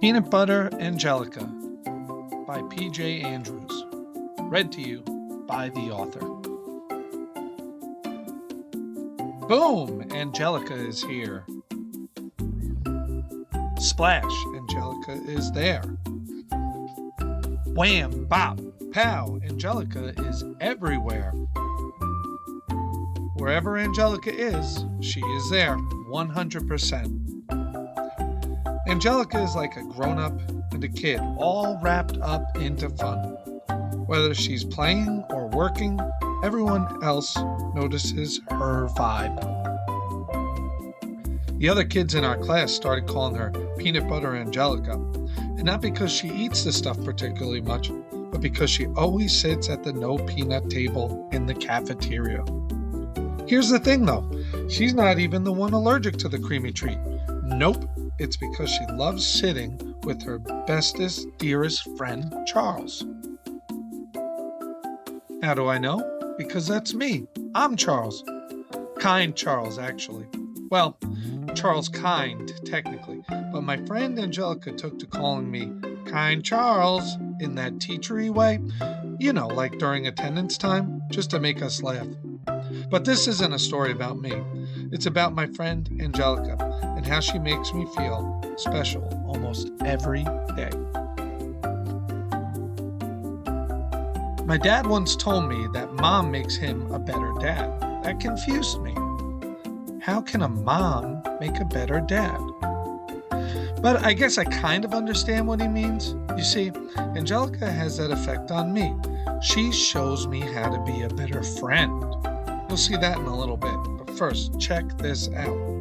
Peanut Butter Angelica by P.J. Andrews. Read to you by the author. Boom! Angelica is here. Splash! Angelica is there. Wham! Bop! Pow! Angelica is everywhere. Wherever Angelica is, she is there, 100%. Angelica is like a grown-up and a kid, all wrapped up into fun. Whether she's playing or working, everyone else notices her vibe. The other kids in our class started calling her Peanut Butter Angelica, and not because she eats the stuff particularly much, but because she always sits at the no peanut table in the cafeteria. Here's the thing though, she's not even the one allergic to the creamy treat. Nope, it's because she loves sitting with her bestest, dearest friend, Charles. How do I know? Because that's me. I'm Charles. Kind Charles, actually. Well, Charles Kind, technically. But my friend Angelica took to calling me Kind Charles in that teachery way. You know, like during attendance time, just to make us laugh. But this isn't a story about me. It's about my friend Angelica and how she makes me feel special almost every day. My dad once told me that mom makes him a better dad. That confused me. How can a mom make a better dad? But I guess I kind of understand what he means. You see, Angelica has that effect on me. She shows me how to be a better friend. You'll see that in a little bit, but first, check this out.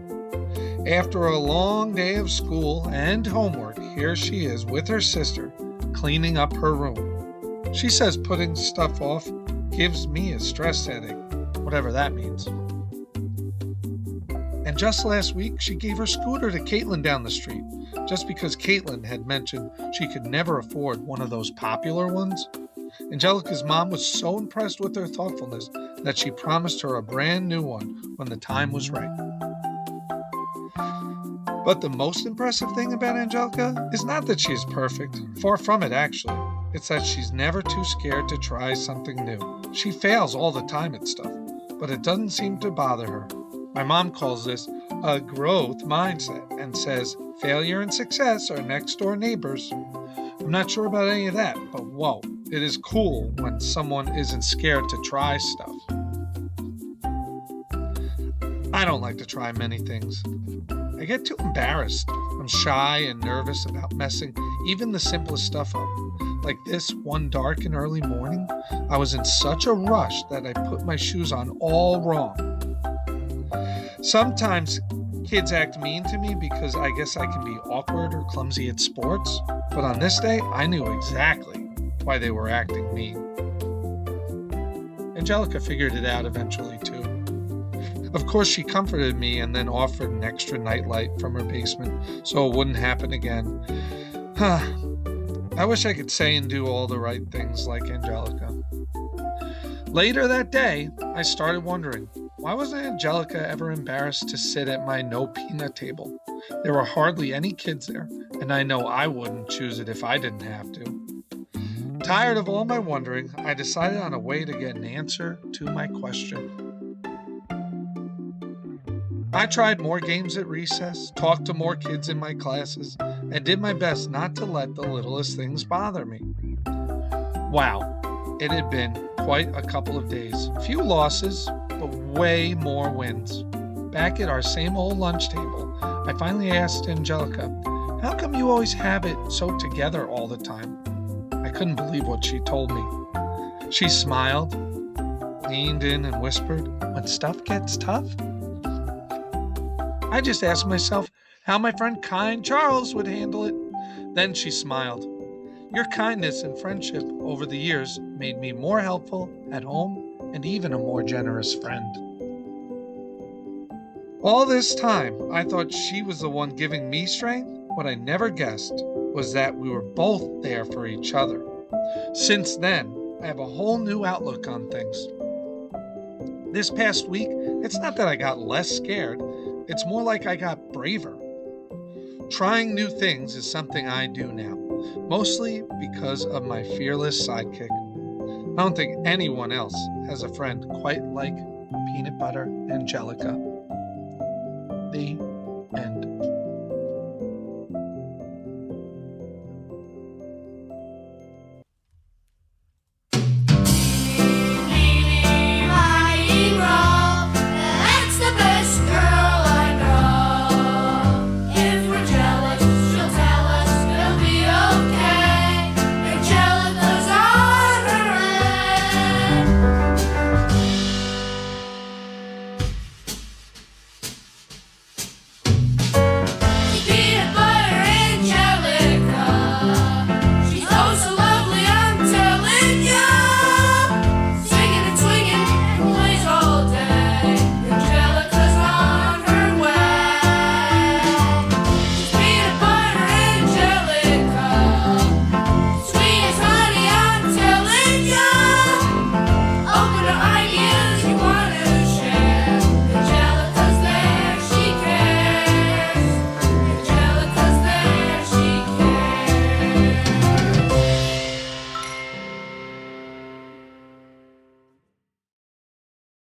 After a long day of school and homework, here she is with her sister, cleaning up her room. She says putting stuff off gives me a stress headache, whatever that means. And just last week, she gave her scooter to Caitlin down the street, just because Caitlin had mentioned she could never afford one of those popular ones. Angelica's mom was so impressed with her thoughtfulness that she promised her a brand new one when the time was right. But the most impressive thing about Angelica is not that she's perfect. Far from it, actually. It's that she's never too scared to try something new. She fails all the time at stuff, but it doesn't seem to bother her. My mom calls this a growth mindset and says failure and success are next door neighbors. I'm not sure about any of that, but whoa, it is cool when someone isn't scared to try stuff. I don't like to try many things. I get too embarrassed. I'm shy and nervous about messing even the simplest stuff up. Like this one dark and early morning, I was in such a rush that I put my shoes on all wrong. Sometimes kids act mean to me because I guess I can be awkward or clumsy at sports, but on this day, I knew exactly why they were acting mean. Angelica figured it out eventually, too. Of course, she comforted me and then offered an extra nightlight from her basement so it wouldn't happen again. I wish I could say and do all the right things like Angelica. Later that day, I started wondering, why wasn't Angelica ever embarrassed to sit at my no peanut table? There were hardly any kids there, and I know I wouldn't choose it if I didn't have to. Tired of all my wondering, I decided on a way to get an answer to my question. I tried more games at recess, talked to more kids in my classes, and did my best not to let the littlest things bother me. Wow, it had been quite a couple of days. Few losses, but way more wins. Back at our same old lunch table, I finally asked Angelica, how come you always have it so together all the time? I couldn't believe what she told me. She smiled, leaned in and whispered, when stuff gets tough? I just asked myself how my friend Kind Charles would handle it. Then she smiled. Your kindness and friendship over the years made me more helpful at home and even a more generous friend. All this time, I thought she was the one giving me strength. What I never guessed was that we were both there for each other. Since then, I have a whole new outlook on things. This past week, it's not that I got less scared. It's more like I got braver. Trying new things is something I do now, mostly because of my fearless sidekick. I don't think anyone else has a friend quite like Peanut Butter Angelica. The